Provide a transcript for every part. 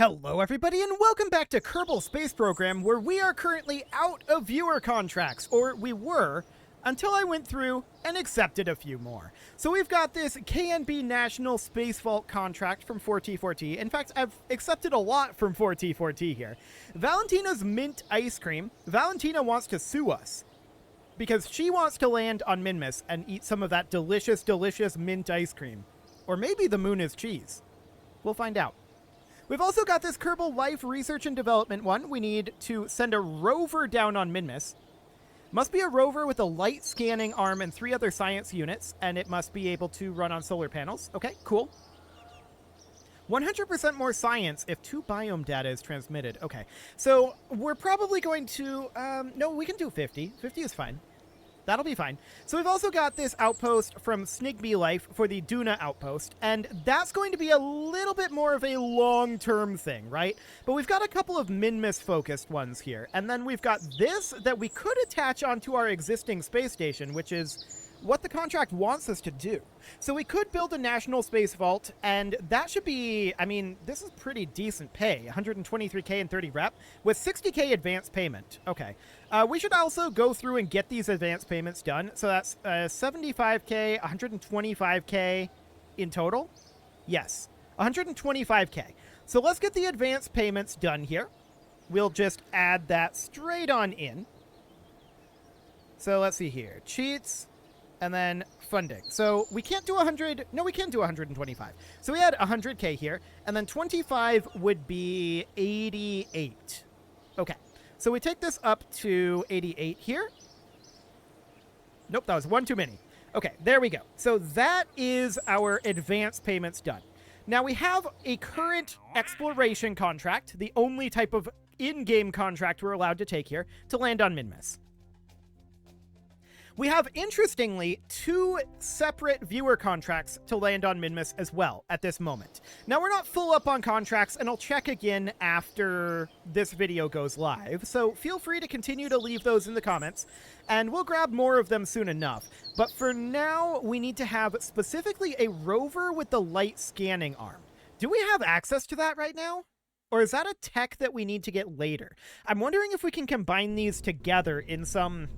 Hello everybody and welcome back to Kerbal Space Program, where we are currently out of viewer contracts, or we were, until I went through and accepted a few more. So we've got this KNB National Space Vault contract from 4T4T. In fact, I've accepted a lot from 4T4T here. Valentina's mint ice cream. Valentina wants to sue us because she wants to land on Minmus and eat some of that delicious, delicious mint ice cream. Or maybe the moon is cheese. We'll find out. We've also got this Kerbal Life Research and Development one. We need to send a rover down on Minmus. Must be a rover with a light scanning arm and 3 other science units, and it must be able to run on solar panels. Okay, cool. 100% more science if 2 biome data is transmitted. Okay, so we're probably going to... no, we can do 50. 50 is fine. That'll be fine. So we've also got this outpost from Snigby Life for the Duna outpost, and that's going to be a little bit more of a long-term thing, right? But we've got a couple of Minmus-focused ones here, and then we've got this that we could attach onto our existing space station, which is what the contract wants us to do. So we could build a national space vault, and that should be, I mean, this is pretty decent pay, 123k and 30 rep, with 60k advance payment. Okay. We should also go through and get these advance payments done. So that's 75k, 125k in total. Yes, 125k. So let's get the advance payments done here. We'll just add that straight on in. So let's see here. Cheats. And then funding. So we can't do 100. No, we can do 125. So we had 100k here. And then 25 would be 88. Okay. So we take this up to 88 here. Nope, that was one too many. Okay, there we go. So that is our advance payments done. Now we have a current exploration contract, the only type of in-game contract we're allowed to take here, to land on Minmus. We have, interestingly, 2 separate viewer contracts to land on Minmus as well at this moment. Now, we're not full up on contracts, and I'll check again after this video goes live, so feel free to continue to leave those in the comments, and we'll grab more of them soon enough. But for now, we need to have specifically a rover with the light scanning arm. Do we have access to that right now? Or is that a tech that we need to get later? I'm wondering if we can combine these together in some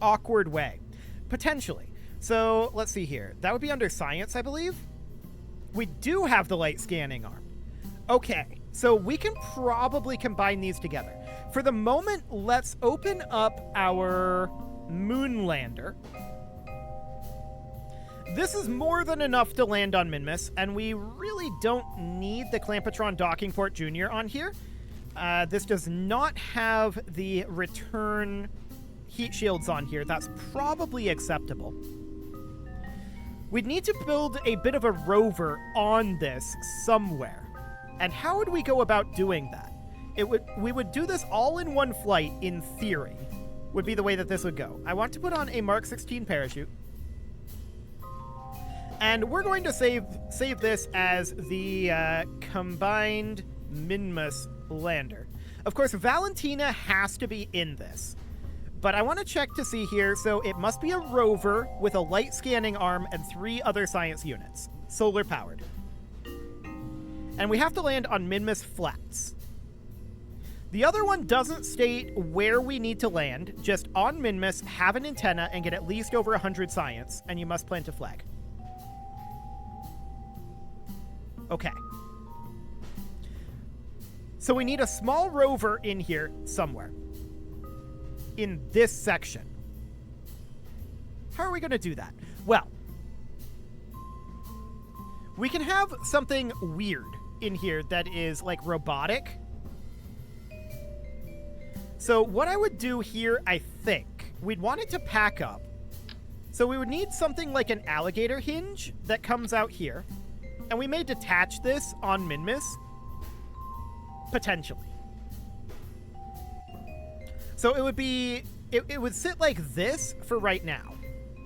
awkward way. Potentially. So let's see here. That would be under science, I believe. We do have the light scanning arm. Okay, so we can probably combine these together. For the moment, let's open up our moon lander. This is more than enough to land on Minmus, and we really don't need the Clampatron Docking Port Jr. on here. This does not have the return heat shields on here. That's probably acceptable. We'd need to build a bit of a rover on this somewhere. And how would we go about doing that? We would do this all in one flight, in theory, would be the way that this would go. I want to put on a Mark 16 parachute. And we're going to save this as the combined Minmus lander. Of course, Valentina has to be in this. But I want to check to see here, so it must be a rover with a light scanning arm and 3 other science units, solar powered. And we have to land on Minmus Flats. The other one doesn't state where we need to land, just on Minmus, have an antenna, and get at least over 100 science, and you must plant a flag. Okay. So we need a small rover in here somewhere. In this section. How are we going to do that? Well, we can have something weird in here that is like robotic. So what I would do here, I think, we'd want it to pack up. So we would need something like an alligator hinge that comes out here. And we may detach this on Minmus. Potentially. So it would be, it would sit like this for right now,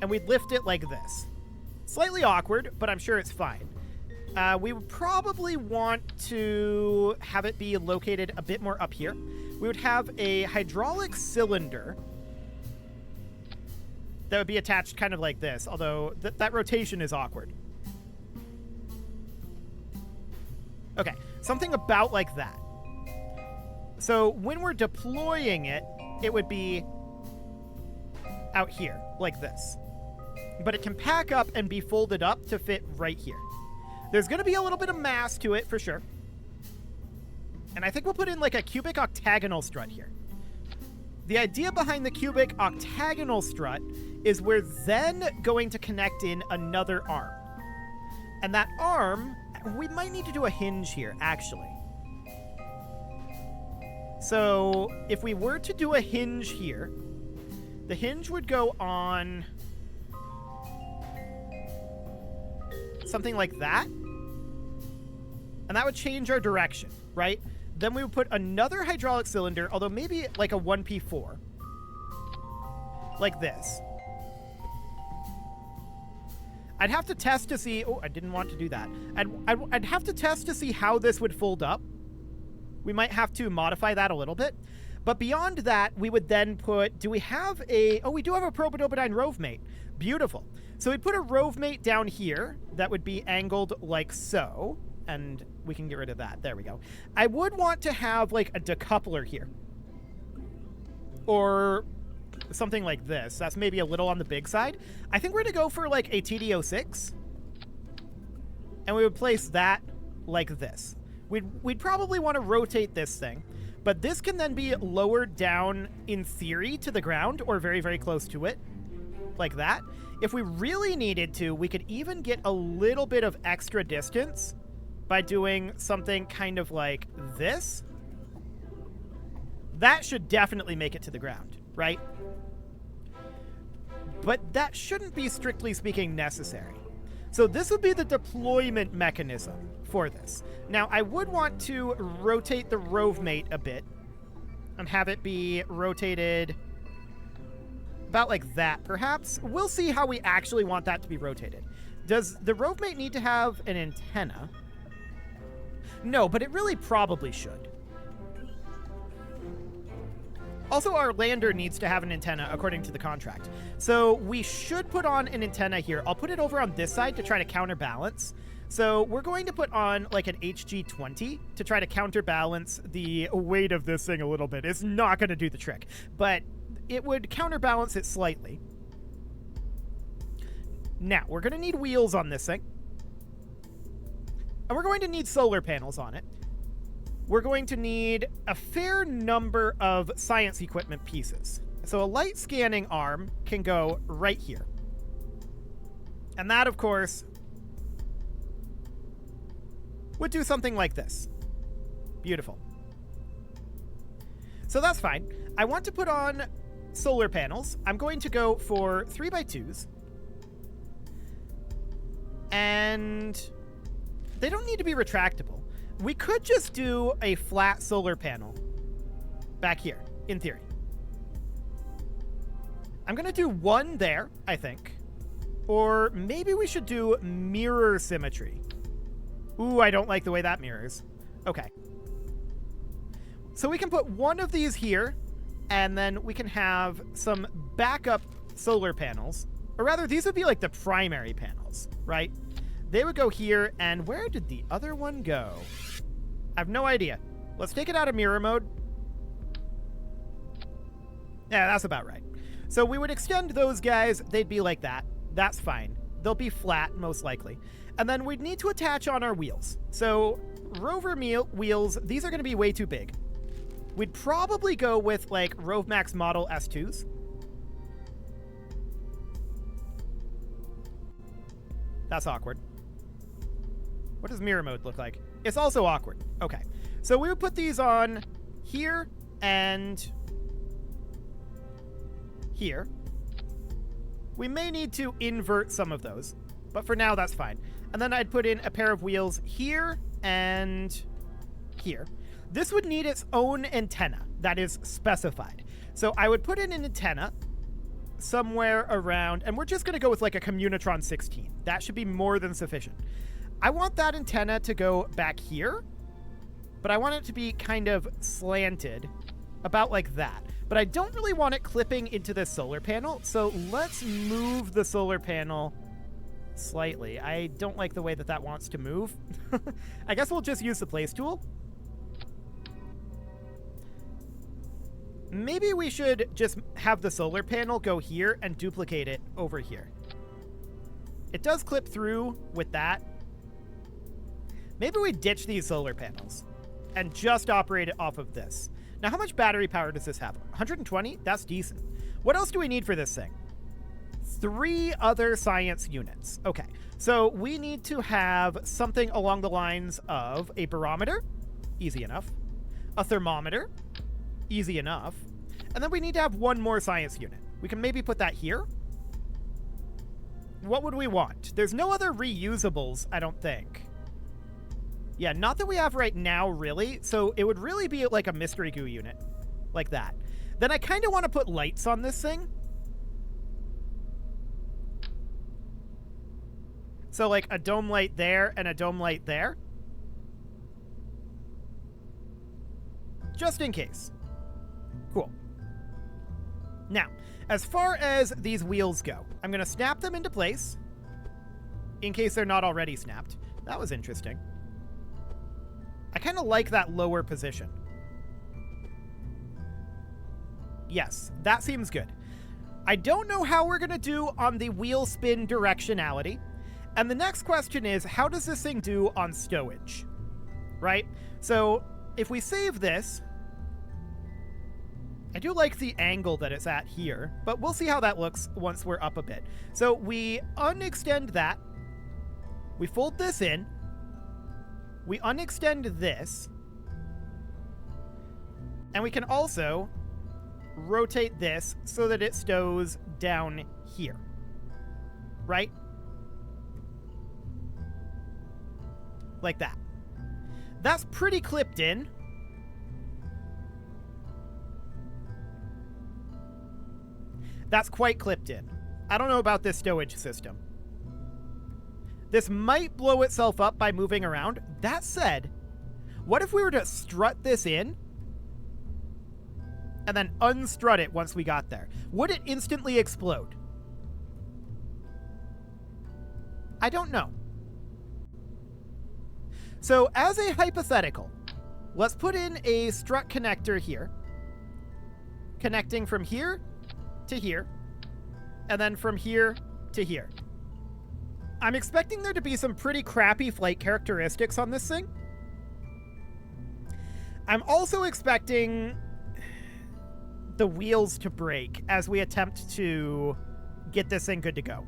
and we'd lift it like this. Slightly awkward, but I'm sure it's fine. We would probably want to have it be located a bit more up here. We would have a hydraulic cylinder that would be attached kind of like this, although that rotation is awkward. Okay, something about like that. So when we're deploying it, it would be out here, like this. But it can pack up and be folded up to fit right here. There's going to be a little bit of mass to it, for sure. And I think we'll put in like a cubic octagonal strut here. The idea behind the cubic octagonal strut is we're then going to connect in another arm. And that arm, we might need to do a hinge here, actually. So if we were to do a hinge here, the hinge would go on something like that. And that would change our direction, right? Then we would put another hydraulic cylinder, although maybe like a 1P4. Like this. I'd have to test to see... Oh, I didn't want to do that. I'd have to test to see how this would fold up. We might have to modify that a little bit. But beyond that, we would then put... Do we have a... Oh, we do have a Probodobodyne rove mate. Beautiful. So we'd put a rove mate down here that would be angled like so. And we can get rid of that. There we go. I would want to have like a decoupler here. Or something like this. That's maybe a little on the big side. I think we're going to go for like a TD06. And we would place that like this. We'd probably want to rotate this thing. But this can then be lowered down in theory to the ground or very, very close to it. Like that. If we really needed to, we could even get a little bit of extra distance by doing something kind of like this. That should definitely make it to the ground, right? But that shouldn't be, strictly speaking, necessary. So this would be the deployment mechanism for this. Now, I would want to rotate the rove mate a bit and have it be rotated about like that, perhaps. We'll see how we actually want that to be rotated. Does the rove mate need to have an antenna? No, but it really probably should. Also, our lander needs to have an antenna according to the contract. So we should put on an antenna here. I'll put it over on this side to try to counterbalance. So we're going to put on like an HG20 to try to counterbalance the weight of this thing a little bit. It's not going to do the trick, but it would counterbalance it slightly. Now, we're going to need wheels on this thing. And we're going to need solar panels on it. We're going to need a fair number of science equipment pieces. So a light scanning arm can go right here. And that, of course, would do something like this. Beautiful. So that's fine. I want to put on solar panels. I'm going to go for 3x2s. And they don't need to be retractable. We could just do a flat solar panel back here, in theory. I'm going to do one there, I think. Or maybe we should do mirror symmetry. Ooh, I don't like the way that mirrors. Okay. So we can put one of these here, and then we can have some backup solar panels. Or rather, these would be like the primary panels, right? They would go here, and where did the other one go? I have no idea. Let's take it out of mirror mode. Yeah, that's about right. So we would extend those guys. They'd be like that. That's fine. They'll be flat, most likely. And then we'd need to attach on our wheels. So rover wheels, these are going to be way too big. We'd probably go with like Rovemax model S2s. That's awkward. What does mirror mode look like? It's also awkward. Okay. So we would put these on here and here. We may need to invert some of those, but for now, that's fine. And then I'd put in a pair of wheels here and here. This would need its own antenna that is specified. So I would put in an antenna somewhere around, and we're just going to go with like a Communitron 16. That should be more than sufficient. I want that antenna to go back here, but I want it to be kind of slanted about like that. But I don't really want it clipping into this solar panel, so let's move the solar panel slightly. I don't like the way that that wants to move. I guess we'll just use the place tool. Maybe we should just have the solar panel go here and duplicate it over here. It does clip through with that. Maybe we ditch these solar panels and just operate it off of this. Now, how much battery power does this have? 120? That's decent. What else do we need for this thing? 3 other science units. Okay, so we need to have something along the lines of a barometer. Easy enough. A thermometer. Easy enough. And then we need to have 1 more science unit. We can maybe put that here. What would we want? There's no other reusables, I don't think. Yeah, not that we have right now, really. So it would really be like a mystery goo unit. Like that. Then I kind of want to put lights on this thing. So like a dome light there and a dome light there. Just in case. Cool. Now, as far as these wheels go, I'm going to snap them into place in case they're not already snapped. That was interesting. I kind of like that lower position. Yes, that seems good. I don't know how we're going to do on the wheel spin directionality. And the next question is, how does this thing do on stowage? Right? So if we save this, I do like the angle that it's at here, but we'll see how that looks once we're up a bit. So we unextend that. We fold this in. We unextend this. And we can also rotate this so that it stows down here. Right? Like that. That's pretty clipped in. That's quite clipped in. I don't know about this stowage system. This might blow itself up by moving around. That said, what if we were to strut this in and then unstrut it once we got there? Would it instantly explode? I don't know. So as a hypothetical, let's put in a strut connector here, connecting from here to here, and then from here to here. I'm expecting there to be some pretty crappy flight characteristics on this thing. I'm also expecting the wheels to break as we attempt to get this thing good to go.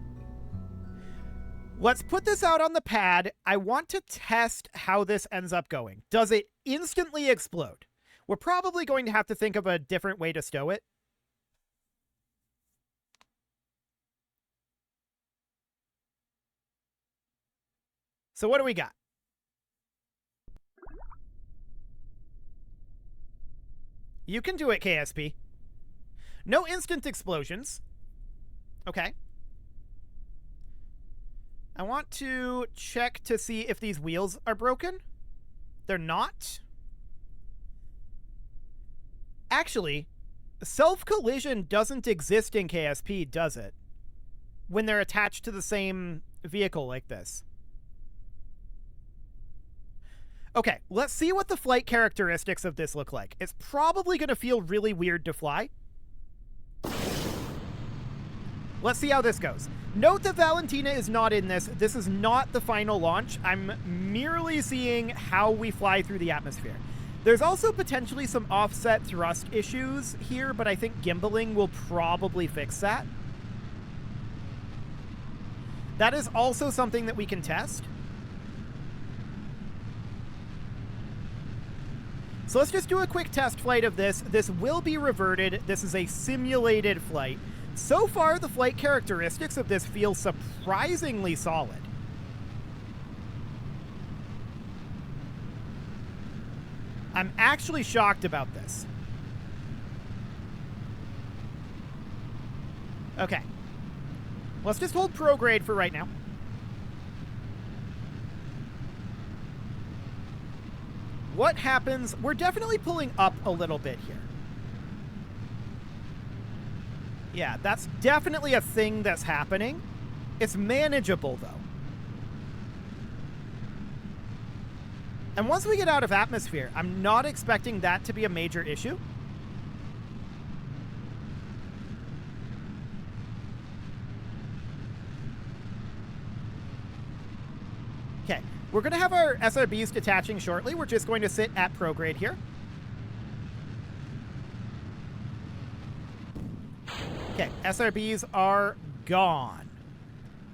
Let's put this out on the pad. I want to test how this ends up going. Does it instantly explode? We're probably going to have to think of a different way to stow it. So what do we got? You can do it, KSP. No instant explosions. Okay. I want to check to see if these wheels are broken. They're not. Actually, self-collision doesn't exist in KSP, does it? When they're attached to the same vehicle like this. Okay, let's see what the flight characteristics of this look like. It's probably going to feel really weird to fly. Let's see how this goes. Note that Valentina is not in this. This is not the final launch. I'm merely seeing how we fly through the atmosphere. There's also potentially some offset thrust issues here, but I think gimbaling will probably fix that. That is also something that we can test. So let's just do a quick test flight of this. This will be reverted. This is a simulated flight. So far, the flight characteristics of this feel surprisingly solid. I'm actually shocked about this. Okay. Let's just hold prograde for right now. What happens? We're definitely pulling up a little bit here. Yeah, that's definitely a thing that's happening. It's manageable, though. And once we get out of atmosphere, I'm not expecting that to be a major issue. We're going to have our SRBs detaching shortly. We're just going to sit at prograde here. Okay, SRBs are gone.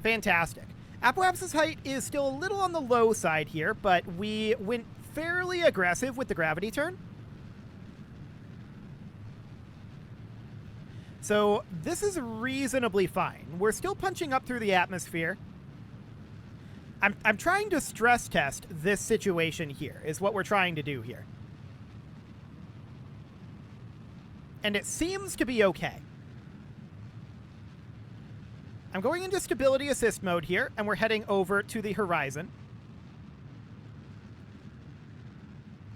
Fantastic. Apoapsis height is still a little on the low side here, but we went fairly aggressive with the gravity turn. So this is reasonably fine. We're still punching up through the atmosphere. I'm trying to stress test this situation here, is what we're trying to do here. And it seems to be okay. I'm going into stability assist mode here, and we're heading over to the horizon.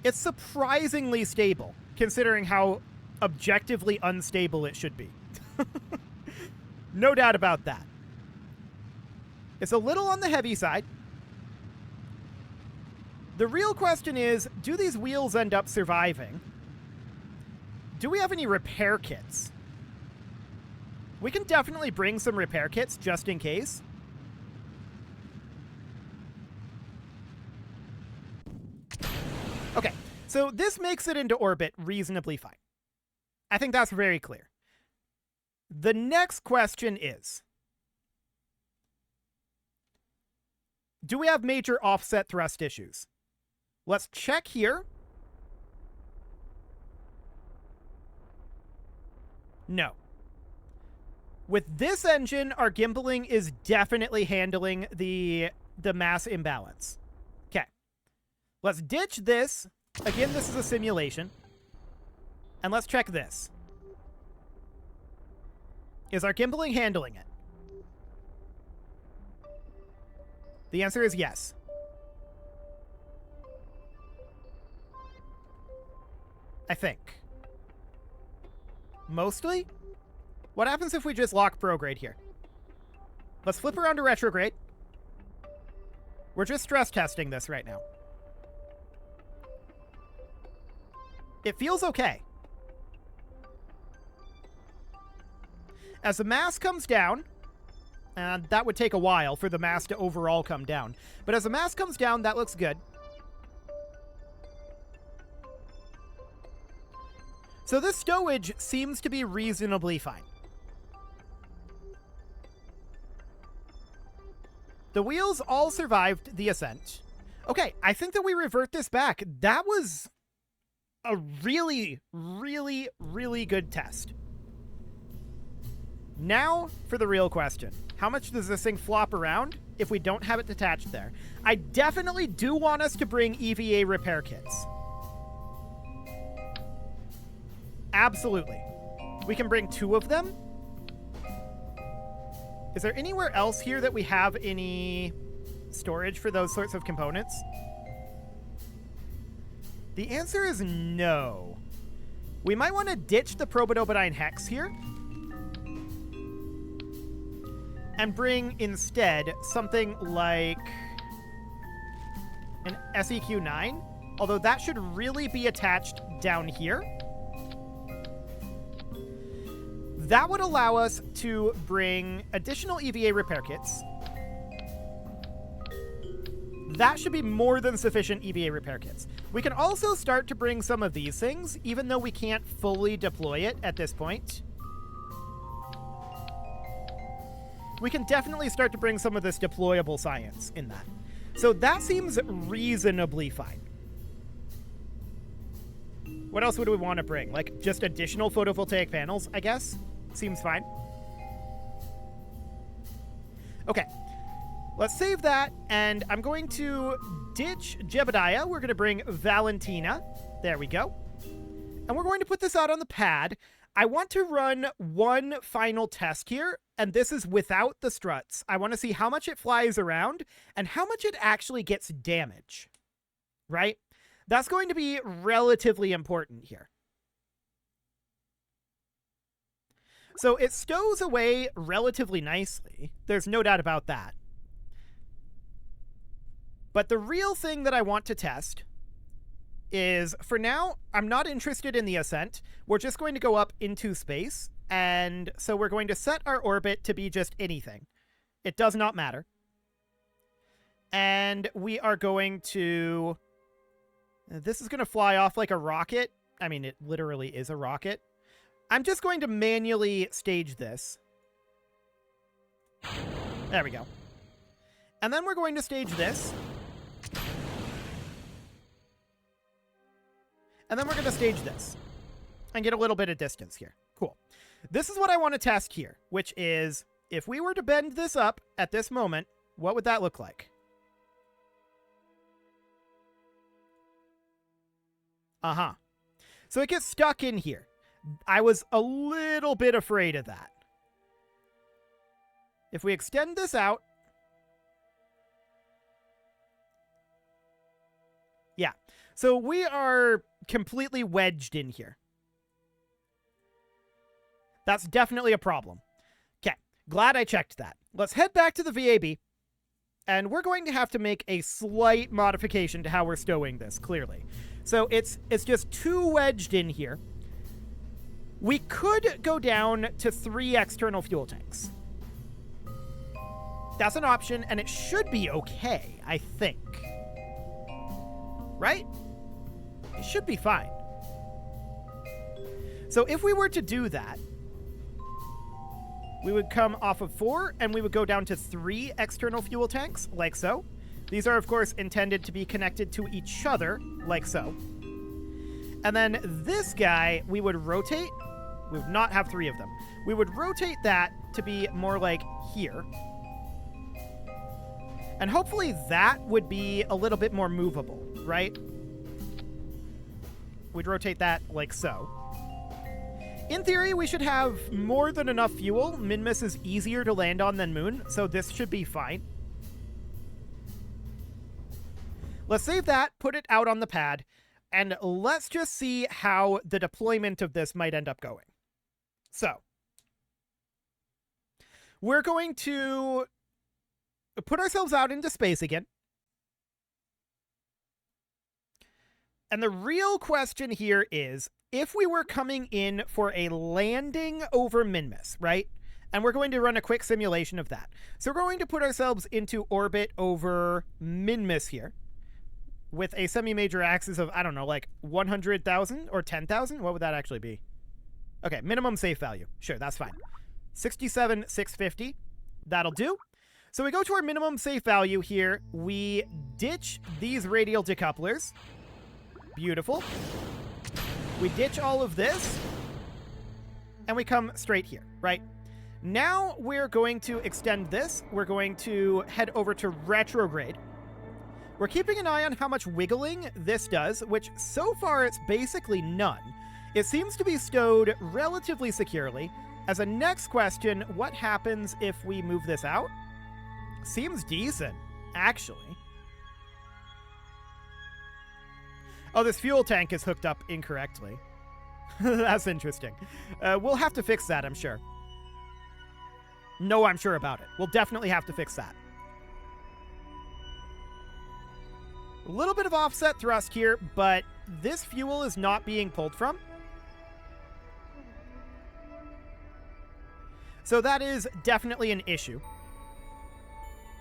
It's surprisingly stable, considering how objectively unstable it should be. No doubt about that. It's a little on the heavy side. The real question is, do these wheels end up surviving? Do we have any repair kits? We can definitely bring some repair kits just in case. Okay, so this makes it into orbit reasonably fine. I think that's very clear. The next question is, do we have major offset thrust issues? Let's check here. No. With this engine, our gimbaling is definitely handling the mass imbalance. Okay. Let's ditch this. Again, this is a simulation. And let's check this. Is our gimbaling handling it? The answer is yes. I think. Mostly? What happens if we just lock prograde here? Let's flip around to retrograde. We're just stress testing this right now. It feels okay. As the mass comes down, and that would take a while for the mass to overall come down, but as the mass comes down, that looks good. So this stowage seems to be reasonably fine. The wheels all survived the ascent. Okay, I think that we revert this back. That was a really, really, really good test. Now for the real question. How much does this thing flop around if we don't have it detached there? I definitely do want us to bring EVA repair kits. Absolutely. We can bring 2 of them. Is there anywhere else here that we have any storage for those sorts of components? The answer is no. We might want to ditch the probidobidine hex here and bring instead something like an SEQ9, although that should really be attached down here. That would allow us to bring additional EVA repair kits. That should be more than sufficient EVA repair kits. We can also start to bring some of these things, even though we can't fully deploy it at this point. We can definitely start to bring some of this deployable science in that. So that seems reasonably fine. What else would we want to bring? Like, just additional photovoltaic panels, I guess? Seems fine. Okay. Let's save that, and I'm going to ditch Jebediah. We're going to bring Valentina. There we go. And we're going to put this out on the pad. I want to run one final test here, and this is without the struts. I want to see how much it flies around and how much it actually gets damage. Right? That's going to be relatively important here. So it stows away relatively nicely. There's no doubt about that. But the real thing that I want to test is, for now, I'm not interested in the ascent. We're just going to go up into space. And so we're going to set our orbit to be just anything. It does not matter. And we are going to... This is going to fly off like a rocket. I mean, it literally is a rocket. I'm just going to manually stage this. There we go. And then we're going to stage this. And then we're going to stage this. And get a little bit of distance here. Cool. This is what I want to test here, which is, if we were to bend this up at this moment, what would that look like? Uh-huh. So it gets stuck in here. I was a little bit afraid of that. If we extend this out... Yeah. So we are completely wedged in here. That's definitely a problem. Okay. Glad I checked that. Let's head back to the VAB. And we're going to have to make a slight modification to how we're stowing this, clearly. So it's just too wedged in here. We could go down to 3 external fuel tanks. That's an option, and it should be okay, I think. Right? It should be fine. So if we were to do that, we would come off of 4, and we would go down to 3 external fuel tanks, like so. These are, of course, intended to be connected to each other, like so. And then this guy, we would rotate. We would not have 3 of them. We would rotate that to be more like here. And hopefully that would be a little bit more movable, right? We'd rotate that like so. In theory, we should have more than enough fuel. Minmus is easier to land on than Moon, so this should be fine. Let's save that, put it out on the pad, and let's just see how the deployment of this might end up going. So, we're going to put ourselves out into space again. And the real question here is, if we were coming in for a landing over Minmus, right? And we're going to run a quick simulation of that. So we're going to put ourselves into orbit over Minmus here with a semi-major axis of, I don't know, like 100,000 or 10,000? What would that actually be? Okay, minimum safe value. Sure, that's fine. 67,650. That'll do. So we go to our minimum safe value here. We ditch these radial decouplers. Beautiful. We ditch all of this. And we come straight here, right? Now we're going to extend this. We're going to head over to retrograde. We're keeping an eye on how much wiggling this does, which so far it's basically none. It seems to be stowed relatively securely. As a next question, what happens if we move this out? Seems decent, actually. Oh, this fuel tank is hooked up incorrectly. That's interesting. We'll have to fix that, I'm sure. No, I'm sure about it. We'll definitely have to fix that. A little bit of offset thrust here, but this fuel is not being pulled from. So that is definitely an issue.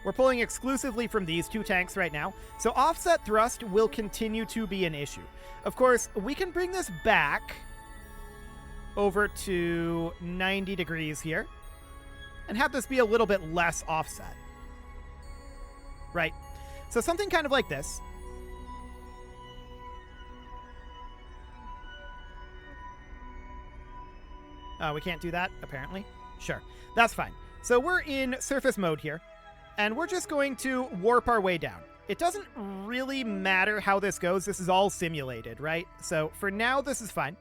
We're pulling exclusively from these 2 tanks right now, so offset thrust will continue to be an issue. Of course, we can bring this back over to 90 degrees here and have this be a little bit less offset. Right? So something kind of like this. We can't do that, apparently. Sure, that's fine. So we're in surface mode here, and we're just going to warp our way down. It doesn't really matter how this goes. This is all simulated, right? So for now, this is fine.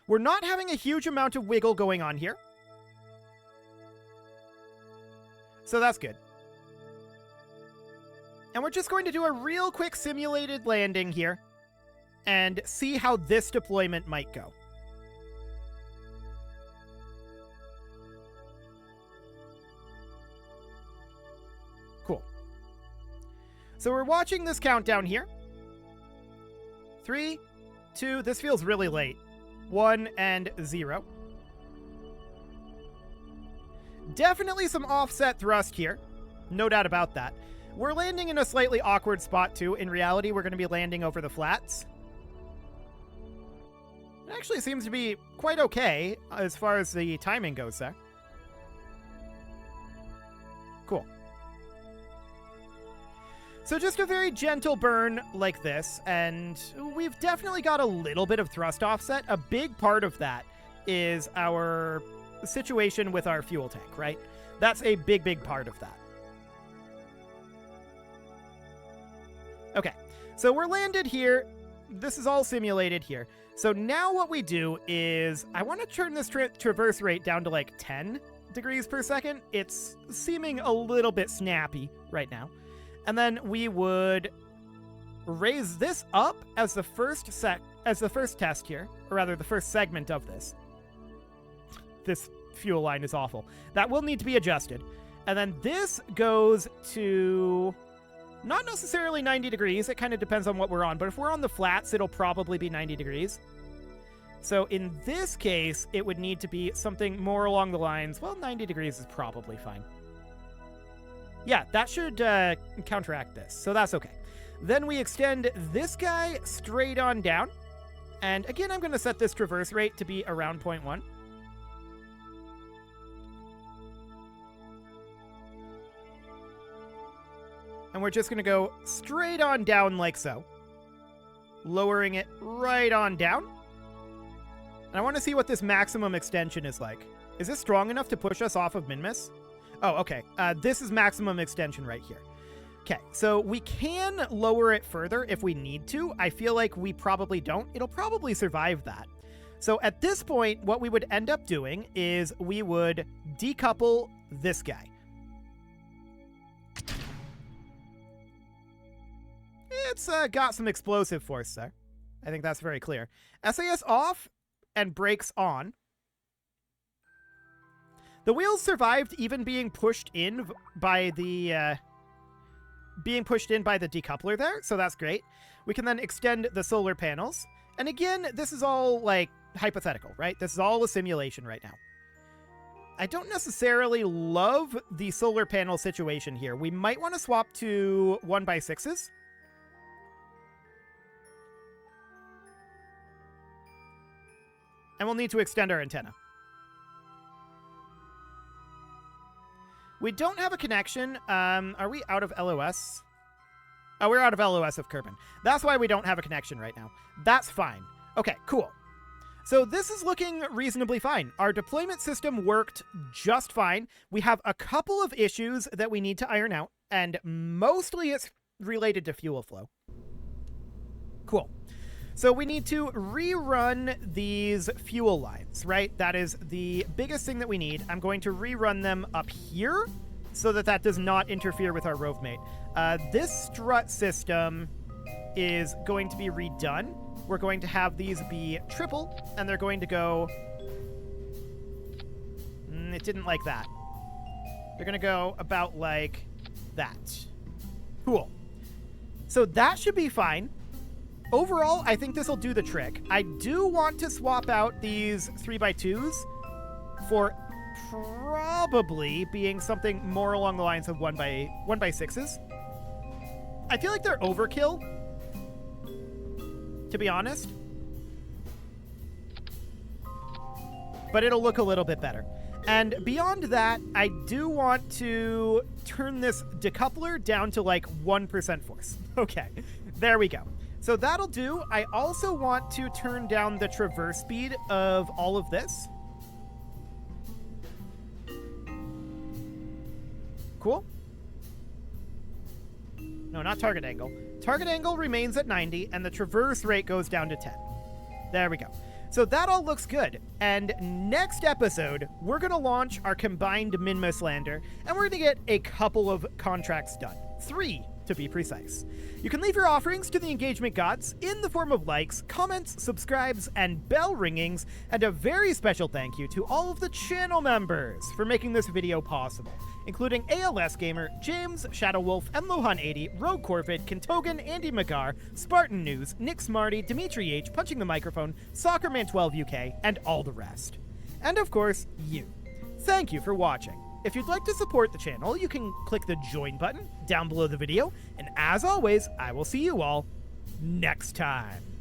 We're not having a huge amount of wiggle going on here. So that's good. And we're just going to do a real quick simulated landing here and see how this deployment might go. Cool. So we're watching this countdown here. 3, 2, this feels really late. 1 and 0. Definitely some offset thrust here. No doubt about that. We're landing in a slightly awkward spot, too. In reality, we're going to be landing over the flats. It actually seems to be quite okay as far as the timing goes there. Cool. So just a very gentle burn like this, and we've definitely got a little bit of thrust offset. A big part of that is our situation with our fuel tank, right? That's a big, big part of that. Okay, so we're landed here. This is all simulated here. So now what we do is I want to turn this traverse rate down to like 10 degrees per second. It's seeming a little bit snappy right now. And then we would raise this up as the first test here, or rather the first segment of this. This fuel line is awful. That will need to be adjusted. And then this goes to not necessarily 90 degrees. It kind of depends on what we're on. But if we're on the flats, it'll probably be 90 degrees. So in this case, it would need to be something more along the lines, well, 90 degrees is probably fine. Yeah, that should counteract this, so that's okay. Then we extend this guy straight on down. And again, I'm going to set this traverse rate to be around 0.1. And we're just going to go straight on down like so. Lowering it right on down. And I want to see what this maximum extension is like. Is this strong enough to push us off of Minmus? Oh, okay. This is maximum extension right here. Okay, so we can lower it further if we need to. I feel like we probably don't. It'll probably survive that. So at this point, what we would end up doing is we would decouple this guy. It's got some explosive force there. I think that's very clear. SAS off and brakes on. The wheels survived even being pushed in by the decoupler there, so that's great. We can then extend the solar panels. And again, this is all like hypothetical, right? This is all a simulation right now. I don't necessarily love the solar panel situation here. We might want to swap to 1x6s. And we'll need to extend our antenna. We don't have a connection. Are we out of LOS? Oh, we're out of LOS of Kerbin. That's why we don't have a connection right now. That's fine. Okay, cool. So this is looking reasonably fine. Our deployment system worked just fine. We have a couple of issues that we need to iron out, and mostly it's related to fuel flow. Cool. So we need to rerun these fuel lines, right? That is the biggest thing that we need. I'm going to rerun them up here so that that does not interfere with our rove mate. This strut system is going to be redone. We're going to have these be triple, and they're going to go... It didn't like that. They're going to go about like that. Cool. So that should be fine. Overall, I think this will do the trick. I do want to swap out these 3x2s for probably being something more along the lines of 1x6s. I feel like they're overkill, to be honest. But it'll look a little bit better. And beyond that, I do want to turn this decoupler down to like 1% force. Okay, there we go. So that'll do. I also want to turn down the traverse speed of all of this. Cool. No, not target angle. Target angle remains at 90, and the traverse rate goes down to 10. There we go. So that all looks good. And next episode, we're going to launch our combined Minmus lander, and we're going to get a couple of contracts done. 3, to be precise. You can leave your offerings to the engagement gods in the form of likes, comments, subscribes, and bell ringings, and a very special thank you to all of the channel members for making this video possible, including ALS Gamer, James, Shadow Wolf, and Lohan80, Rogue Corvid, Kentogan, Andy McGar, Spartan News, Nick Smarty, Dimitri H, Punching the Microphone, Soccerman12 UK, and all the rest. And of course, you. Thank you for watching. If you'd like to support the channel, you can click the join button down below the video, and as always, I will see you all next time.